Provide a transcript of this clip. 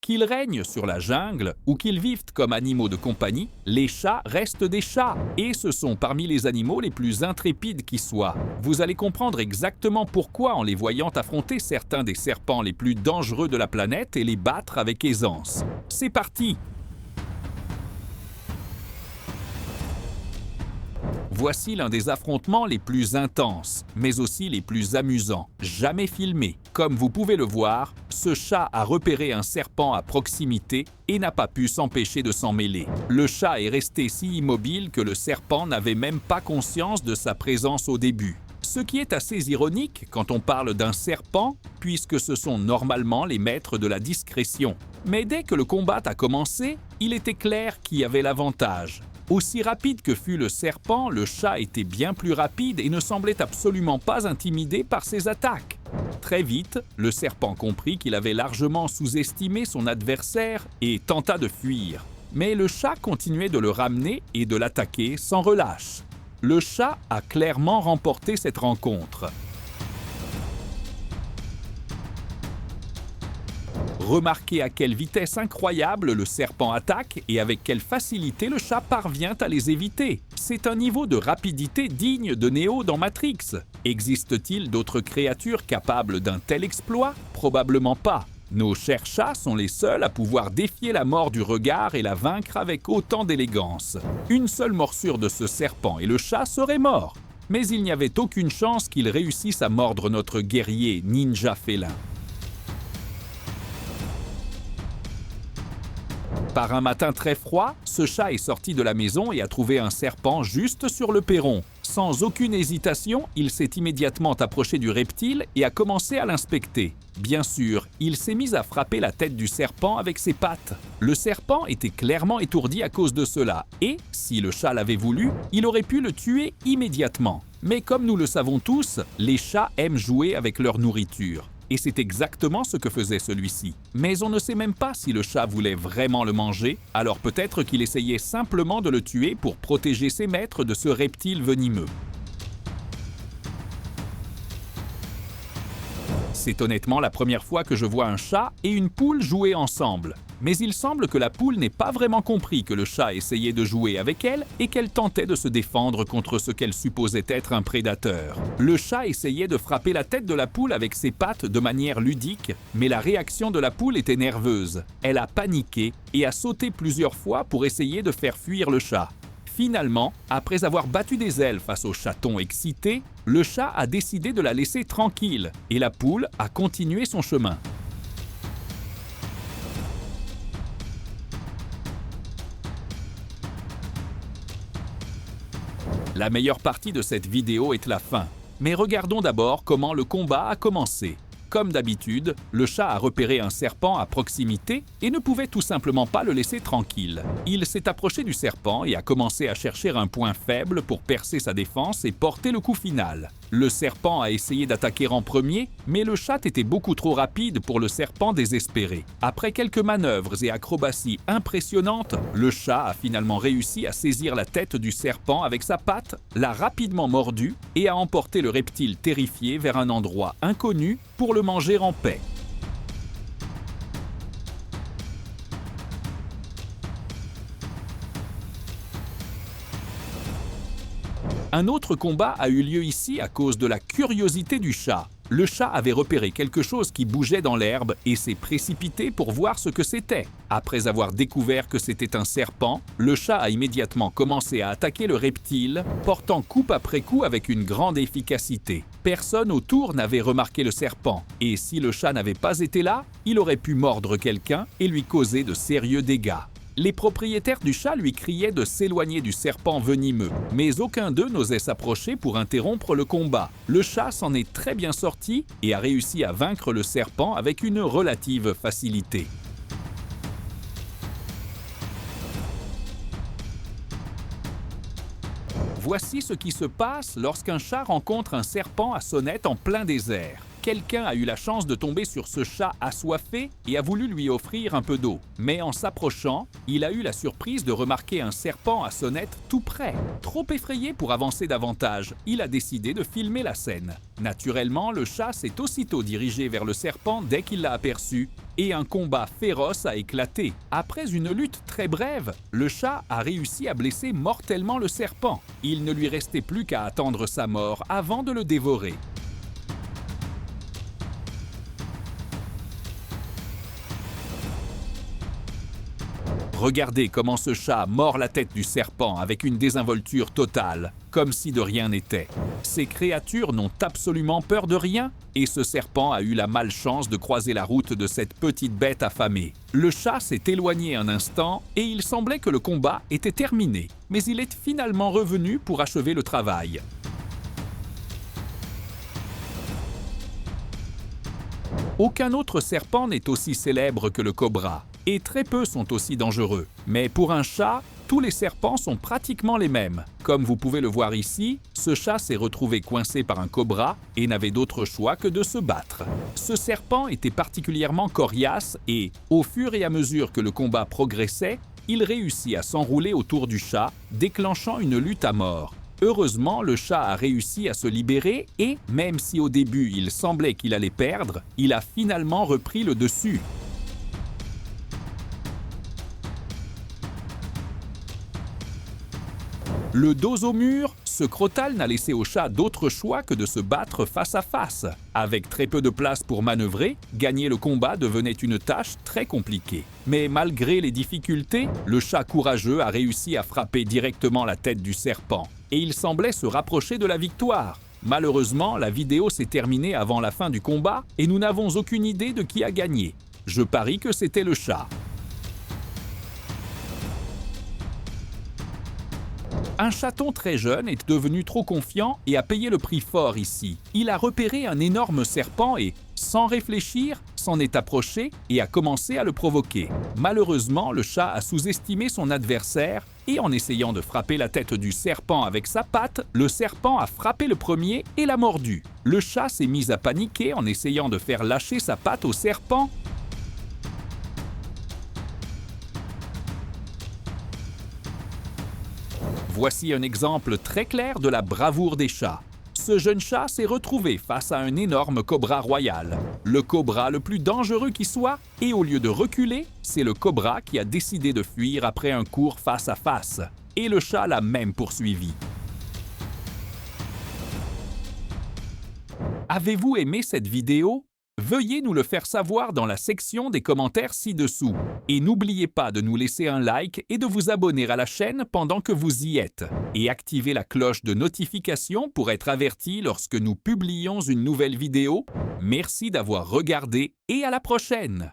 Qu'ils règnent sur la jungle ou qu'ils vivent comme animaux de compagnie, les chats restent des chats et ce sont parmi les animaux les plus intrépides qui soient. Vous allez comprendre exactement pourquoi en les voyant affronter certains des serpents les plus dangereux de la planète et les battre avec aisance. C'est parti! Voici l'un des affrontements les plus intenses, mais aussi les plus amusants, jamais filmés. Comme vous pouvez le voir, ce chat a repéré un serpent à proximité et n'a pas pu s'empêcher de s'en mêler. Le chat est resté si immobile que le serpent n'avait même pas conscience de sa présence au début. Ce qui est assez ironique quand on parle d'un serpent, puisque ce sont normalement les maîtres de la discrétion. Mais dès que le combat a commencé, il était clair qui avait l'avantage. Aussi rapide que fut le serpent, le chat était bien plus rapide et ne semblait absolument pas intimidé par ses attaques. Très vite, le serpent comprit qu'il avait largement sous-estimé son adversaire et tenta de fuir. Mais le chat continuait de le ramener et de l'attaquer sans relâche. Le chat a clairement remporté cette rencontre. Remarquez à quelle vitesse incroyable le serpent attaque et avec quelle facilité le chat parvient à les éviter. C'est un niveau de rapidité digne de Neo dans Matrix. Existe-t-il d'autres créatures capables d'un tel exploit? Probablement pas. Nos chers chats sont les seuls à pouvoir défier la mort du regard et la vaincre avec autant d'élégance. Une seule morsure de ce serpent et le chat serait mort. Mais il n'y avait aucune chance qu'il réussisse à mordre notre guerrier ninja félin. Par un matin très froid, ce chat est sorti de la maison et a trouvé un serpent juste sur le perron. Sans aucune hésitation, il s'est immédiatement approché du reptile et a commencé à l'inspecter. Bien sûr, il s'est mis à frapper la tête du serpent avec ses pattes. Le serpent était clairement étourdi à cause de cela et, si le chat l'avait voulu, il aurait pu le tuer immédiatement. Mais comme nous le savons tous, les chats aiment jouer avec leur nourriture. Et c'est exactement ce que faisait celui-ci. Mais on ne sait même pas si le chat voulait vraiment le manger, alors peut-être qu'il essayait simplement de le tuer pour protéger ses maîtres de ce reptile venimeux. C'est honnêtement la première fois que je vois un chat et une poule jouer ensemble. Mais il semble que la poule n'ait pas vraiment compris que le chat essayait de jouer avec elle et qu'elle tentait de se défendre contre ce qu'elle supposait être un prédateur. Le chat essayait de frapper la tête de la poule avec ses pattes de manière ludique, mais la réaction de la poule était nerveuse. Elle a paniqué et a sauté plusieurs fois pour essayer de faire fuir le chat. Finalement, après avoir battu des ailes face au chaton excité, le chat a décidé de la laisser tranquille et la poule a continué son chemin. La meilleure partie de cette vidéo est la fin. Mais regardons d'abord comment le combat a commencé. Comme d'habitude, le chat a repéré un serpent à proximité et ne pouvait tout simplement pas le laisser tranquille. Il s'est approché du serpent et a commencé à chercher un point faible pour percer sa défense et porter le coup final. Le serpent a essayé d'attaquer en premier, mais le chat était beaucoup trop rapide pour le serpent désespéré. Après quelques manœuvres et acrobaties impressionnantes, le chat a finalement réussi à saisir la tête du serpent avec sa patte, l'a rapidement mordu et a emporté le reptile terrifié vers un endroit inconnu pour le manger en paix. Un autre combat a eu lieu ici à cause de la curiosité du chat. Le chat avait repéré quelque chose qui bougeait dans l'herbe et s'est précipité pour voir ce que c'était. Après avoir découvert que c'était un serpent, le chat a immédiatement commencé à attaquer le reptile, portant coup après coup avec une grande efficacité. Personne autour n'avait remarqué le serpent, et si le chat n'avait pas été là, il aurait pu mordre quelqu'un et lui causer de sérieux dégâts. Les propriétaires du chat lui criaient de s'éloigner du serpent venimeux, mais aucun d'eux n'osait s'approcher pour interrompre le combat. Le chat s'en est très bien sorti et a réussi à vaincre le serpent avec une relative facilité. Voici ce qui se passe lorsqu'un chat rencontre un serpent à sonnette en plein désert. quelqu'un a eu la chance de tomber sur ce chat assoiffé et a voulu lui offrir un peu d'eau. Mais en s'approchant, il a eu la surprise de remarquer un serpent à sonnette tout près. Trop effrayé pour avancer davantage, il a décidé de filmer la scène. Naturellement, le chat s'est aussitôt dirigé vers le serpent dès qu'il l'a aperçu, et un combat féroce a éclaté. Après une lutte très brève, le chat a réussi à blesser mortellement le serpent. Il ne lui restait plus qu'à attendre sa mort avant de le dévorer. Regardez comment ce chat mord la tête du serpent avec une désinvolture totale, comme si de rien n'était. Ces créatures n'ont absolument peur de rien, et ce serpent a eu la malchance de croiser la route de cette petite bête affamée. Le chat s'est éloigné un instant, et il semblait que le combat était terminé, mais il est finalement revenu pour achever le travail. Aucun autre serpent n'est aussi célèbre que le cobra, et très peu sont aussi dangereux. Mais pour un chat, tous les serpents sont pratiquement les mêmes. Comme vous pouvez le voir ici, ce chat s'est retrouvé coincé par un cobra et n'avait d'autre choix que de se battre. Ce serpent était particulièrement coriace et, au fur et à mesure que le combat progressait, il réussit à s'enrouler autour du chat, déclenchant une lutte à mort. Heureusement, le chat a réussi à se libérer et, même si au début il semblait qu'il allait perdre, il a finalement repris le dessus. Le dos au mur, ce crotal n'a laissé au chat d'autre choix que de se battre face à face. Avec très peu de place pour manœuvrer, gagner le combat devenait une tâche très compliquée. Mais malgré les difficultés, le chat courageux a réussi à frapper directement la tête du serpent. Et il semblait se rapprocher de la victoire. Malheureusement, la vidéo s'est terminée avant la fin du combat et nous n'avons aucune idée de qui a gagné. Je parie que c'était le chat. Un chaton très jeune est devenu trop confiant et a payé le prix fort ici. Il a repéré un énorme serpent et, sans réfléchir, s'en est approché et a commencé à le provoquer. Malheureusement, le chat a sous-estimé son adversaire et en essayant de frapper la tête du serpent avec sa patte, le serpent a frappé le premier et l'a mordu. Le chat s'est mis à paniquer en essayant de faire lâcher sa patte au serpent. Voici un exemple très clair de la bravoure des chats. Ce jeune chat s'est retrouvé face à un énorme cobra royal, le cobra le plus dangereux qui soit, et au lieu de reculer, c'est le cobra qui a décidé de fuir après un court face à face. Et le chat l'a même poursuivi. Avez-vous aimé cette vidéo? Veuillez nous le faire savoir dans la section des commentaires ci-dessous. Et n'oubliez pas de nous laisser un like et de vous abonner à la chaîne pendant que vous y êtes. Et activez la cloche de notification pour être averti lorsque nous publions une nouvelle vidéo. Merci d'avoir regardé et à la prochaine!